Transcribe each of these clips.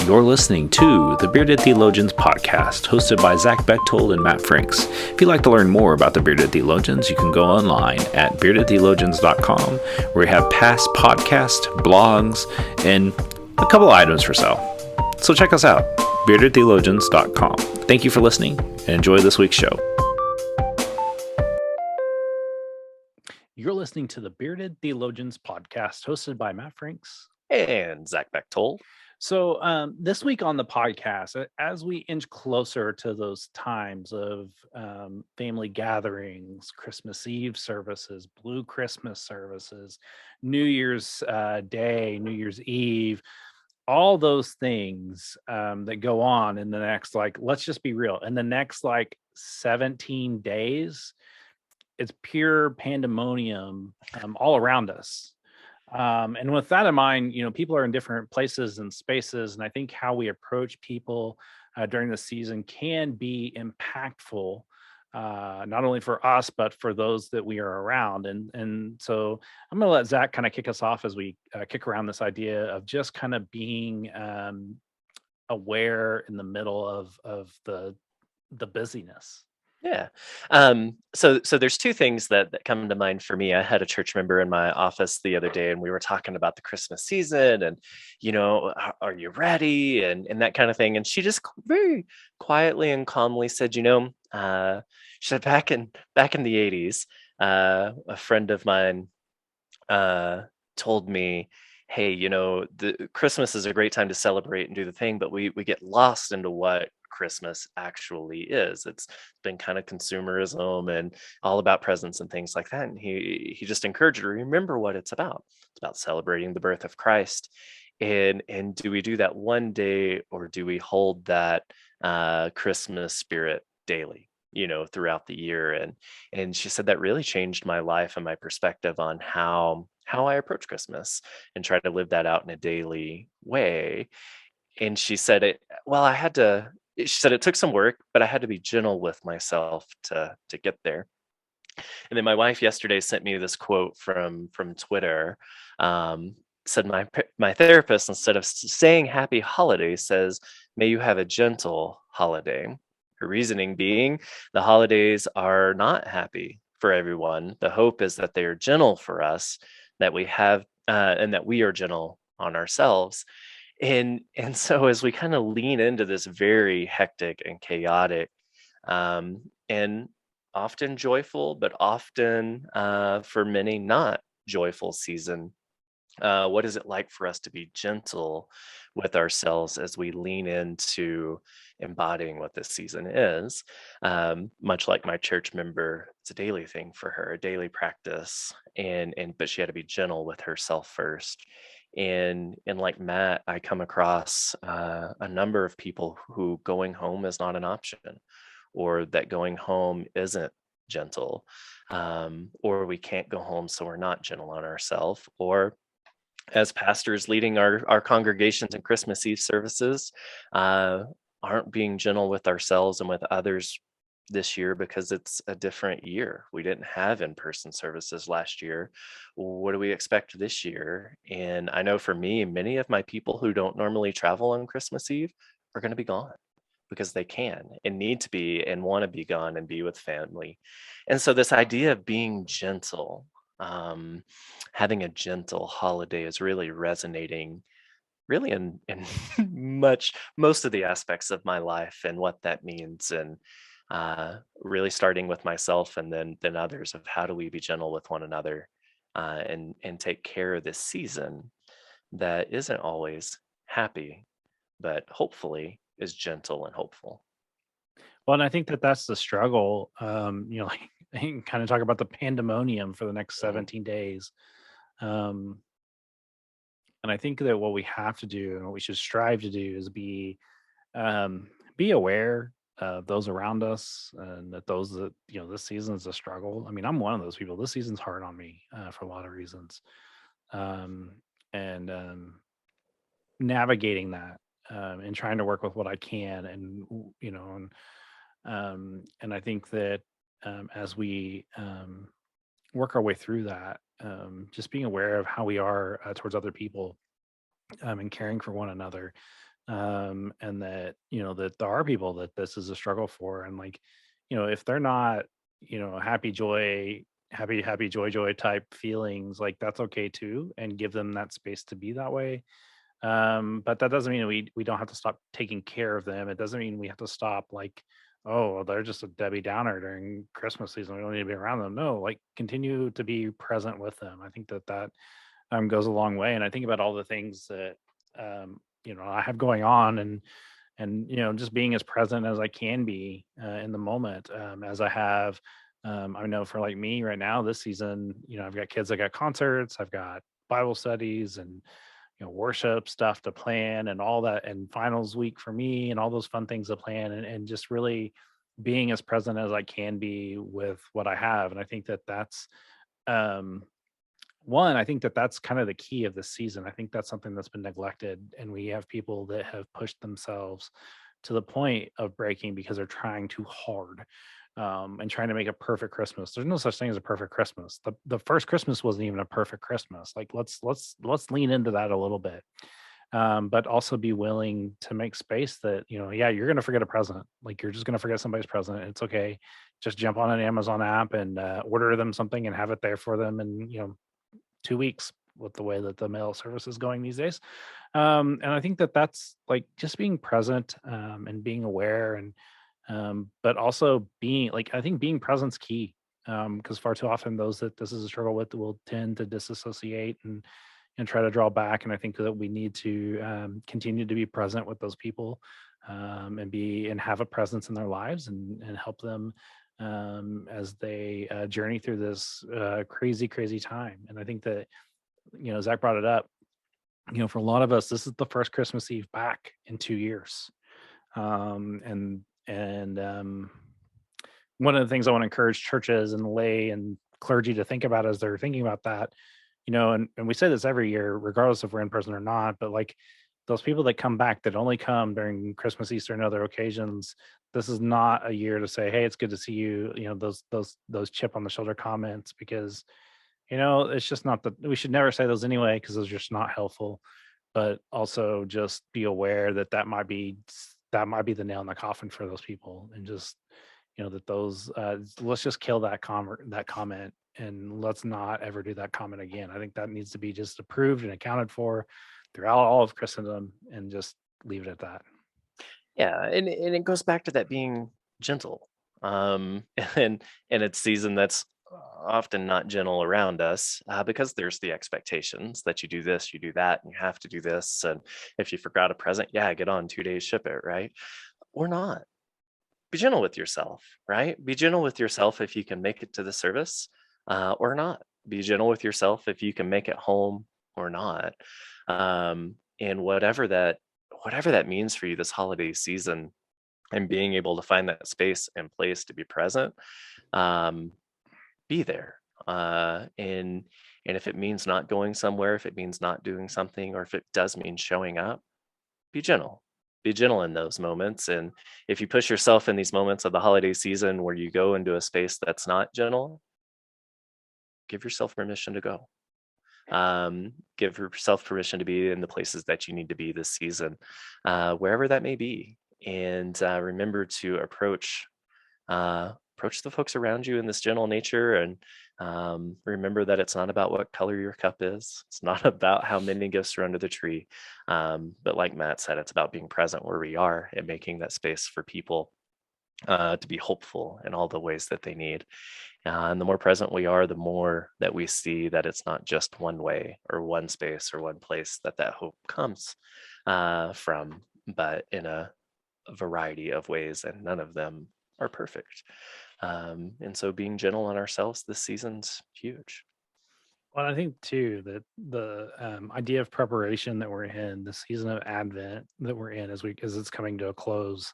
You're listening to the Bearded Theologians podcast, hosted by Zach Bechtold and Matt Franks. If you'd like to learn more about the Bearded Theologians, you can go online at beardedtheologians.com, where we have past podcasts, blogs, and a couple items for sale. So check us out, beardedtheologians.com. Thank you for listening, and enjoy this week's show. You're listening to the Bearded Theologians podcast, hosted by Matt Franks and Zach Bechtold. So this week on the podcast, as we inch closer to those times of family gatherings, Christmas Eve services, Blue Christmas services, New Year's Day, New Year's Eve, all those things that go on in the next, let's just be real, in the next 17 days, it's pure pandemonium all around us. And with that in mind, people are in different places and spaces, and I think how we approach people during the season can be impactful, not only for us, but for those that we are around. And so I'm going to let Zach kind of kick us off as we kick around this idea of just kind of being aware in the middle of the busyness. Yeah. So there's two things that come to mind for me. I had a church member in my office the other day, and we were talking about the Christmas season and, are you ready? And that kind of thing. And she just very quietly and calmly said, she said back in the 80s, a friend of mine told me, hey, the Christmas is a great time to celebrate and do the thing, but we get lost into what Christmas actually is. It's been kind of consumerism and all about presents and things like that. And he just encouraged her to remember what it's about. It's about celebrating the birth of Christ. And do we do that one day, or do we hold that Christmas spirit daily, throughout the year? And she said that really changed my life and my perspective on how I approach Christmas and try to live that out in a daily way. And she said she said it took some work, but I had to be gentle with myself to get there. And then my wife yesterday sent me this quote from Twitter. Said my therapist, instead of saying happy holiday, says, may you have a gentle holiday. Her reasoning being the holidays are not happy for everyone. The hope is that they are gentle for us, that we have and that we are gentle on ourselves. And so as we kind of lean into this very hectic and chaotic and often joyful, but often for many not joyful season, what is it like for us to be gentle with ourselves as we lean into embodying what this season is? Much like my church member, it's a daily thing for her, a daily practice, but she had to be gentle with herself first. And like Matt, I come across a number of people who going home is not an option, or that going home isn't gentle, or we can't go home, so we're not gentle on ourselves, or as pastors leading our congregations in Christmas Eve services, aren't being gentle with ourselves and with others this year because it's a different year. We didn't have in-person services last year. What do we expect this year? And I know for me, many of my people who don't normally travel on Christmas Eve are going to be gone because they can and need to be and want to be gone and be with family. And so this idea of being gentle, having a gentle holiday, is really resonating really in most of the aspects of my life and what that means, and really starting with myself and then others, of how do we be gentle with one another, and take care of this season that isn't always happy, but hopefully is gentle and hopeful. Well, and I think that's the struggle. Kind of talk about the pandemonium for the next 17 days. And I think that what we have to do and what we should strive to do is be aware of those around us, and that this season is a struggle. I mean, I'm one of those people. This season's hard on me for a lot of reasons. And navigating that and trying to work with what I can, and I think that as we work our way through that, just being aware of how we are towards other people, and caring for one another, and that that there are people that this is a struggle for, and like if they're not happy joy happy joy type feelings, like that's okay too, and give them that space to be that way. But that doesn't mean we don't have to stop taking care of them. It doesn't mean we have to stop like, oh, well, they're just a Debbie Downer during Christmas season. We don't need to be around them. No, like continue to be present with them. I think that goes a long way. And I think about all the things that I have going on, and just being as present as I can be in the moment, as I have. I know for like me right now this season, I've got kids, I got concerts, I've got Bible studies, and worship stuff to plan, and all that, and finals week for me, and all those fun things to plan, and just really being as present as I can be with what I have. And I think that that's um one, I think that that's kind of the key of this season. I think that's something that's been neglected, and we have people that have pushed themselves to the point of breaking because they're trying too hard, and trying to make a perfect Christmas. There's no such thing as a perfect Christmas. The first Christmas wasn't even a perfect Christmas. Like let's lean into that a little bit, but also be willing to make space that yeah, you're gonna forget a present. Like you're just gonna forget somebody's present. It's okay. Just jump on an Amazon app and order them something and have it there for them, and 2 weeks with the way that the mail service is going these days. And I think that that's like just being present, and being aware, and but also being like, I think being present's key, because far too often those that this is a struggle with will tend to disassociate and try to draw back. And I think that we need to continue to be present with those people, and have a presence in their lives, and help them as they journey through this crazy time. And I think that Zach brought it up. For a lot of us, this is the first Christmas Eve back in 2 years, and one of the things I want to encourage churches and lay and clergy to think about as they're thinking about that, and we say this every year, regardless if we're in person or not, but like those people that come back that only come during Christmas, Easter, and other occasions, this is not a year to say, "Hey, it's good to see you." Those chip on the shoulder comments, because it's just not that we should never say those anyway, because those are just not helpful. But also just be aware that that might be the nail in the coffin for those people, and just that those let's just kill that comment, and let's not ever do that comment again. I think that needs to be just approved and accounted for throughout all of Christendom, and just leave it at that. Yeah, and it goes back to that being gentle. And it's season that's often not gentle around us, because there's the expectations that you do this, you do that, and you have to do this. And if you forgot a present, yeah, get on 2 days, ship it, right? Or not. Be gentle with yourself, right? Be gentle with yourself if you can make it to the service, or not. Be gentle with yourself if you can make it home or not. And whatever that means for you this holiday season, and being able to find that space and place to be present, um, be there. And if it means not going somewhere, if it means not doing something, or if it does mean showing up, be gentle. Be gentle in those moments. And if you push yourself in these moments of the holiday season where you go into a space that's not gentle, give yourself permission to go. Give yourself permission to be in the places that you need to be this season, wherever that may be. And remember to approach the folks around you in this gentle nature. And remember that it's not about what color your cup is. It's not about how many gifts are under the tree. But like Matt said, it's about being present where we are and making that space for people to be hopeful in all the ways that they need. And the more present we are, the more that we see that it's not just one way or one space or one place that hope comes from, but in a variety of ways, and none of them are perfect. And so being gentle on ourselves this season's huge. Well, I think too that the idea of preparation that we're in, the season of Advent that we're in, as it's coming to a close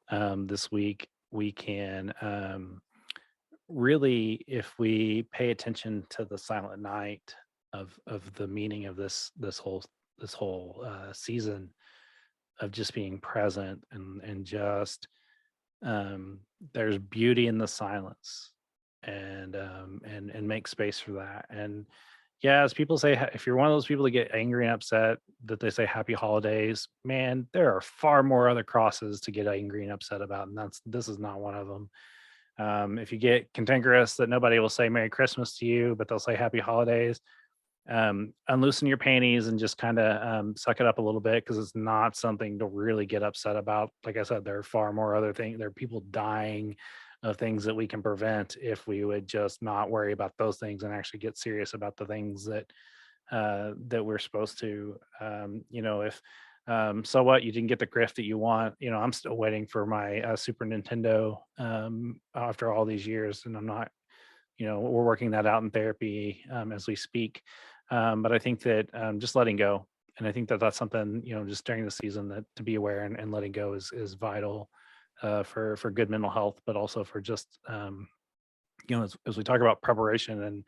this week, we can really, if we pay attention to the silent night of the meaning of this whole season of just being present, and just there's beauty in the silence, and make space for that. And As people say, if you're one of those people that get angry and upset that they say happy holidays, man, there are far more other crosses to get angry and upset about. And this is not one of them. If you get cantankerous that nobody will say Merry Christmas to you, but they'll say Happy Holidays, unloosen your panties and just kind of suck it up a little bit, because it's not something to really get upset about. Like I said, there are far more other things. There are people dying of things that we can prevent if we would just not worry about those things and actually get serious about the things that we're supposed to. If so what, you didn't get the gift that you want. I'm still waiting for my Super Nintendo after all these years, and I'm not, we're working that out in therapy as we speak. But I think that just letting go, and I think that that's something, just during the season, that to be aware and letting go is vital for good mental health, but also for just as we talk about preparation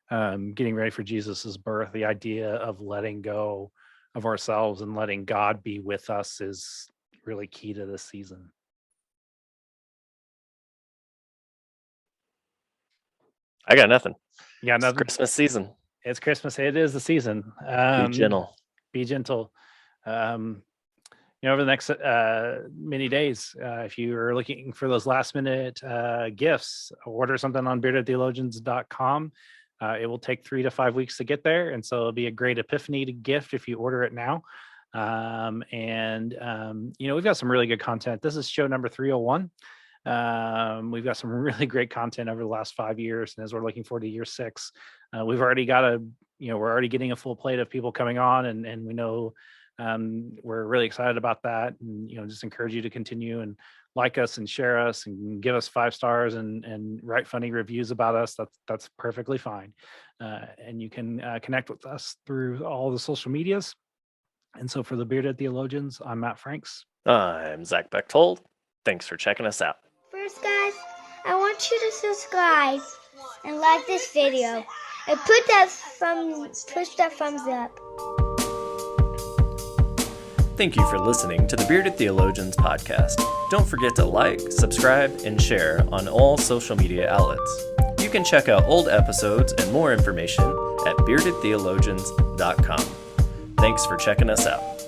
and getting ready for Jesus's birth, the idea of letting go of ourselves and letting God be with us is really key to this season. I got nothing. Yeah, It's Christmas season. It's Christmas. It is the season. Be gentle. Be gentle. Over the next many days, if you're looking for those last minute gifts, order something on beardedtheologians.com. It will take 3 to 5 weeks to get there. And so it'll be a great epiphany to gift if you order it now. We've got some really good content. This is show number 301. We've got some really great content over the last 5 years. And as we're looking forward to year 6, we've already got we're already getting a full plate of people coming on, and we know we're really excited about that. And, just encourage you to continue and like us and share us and give us 5 stars and write funny reviews about us. That's perfectly fine. And you can connect with us through all the social medias. And so for the Bearded Theologians, I'm Matt Franks. I'm Zach Bechtold. Thanks for checking us out. First, guys, I want you to subscribe and like this video and push that thumbs up. Thank you for listening to the Bearded Theologians podcast. Don't forget to like, subscribe, and share on all social media outlets. You can check out old episodes and more information at beardedtheologians.com. Thanks for checking us out.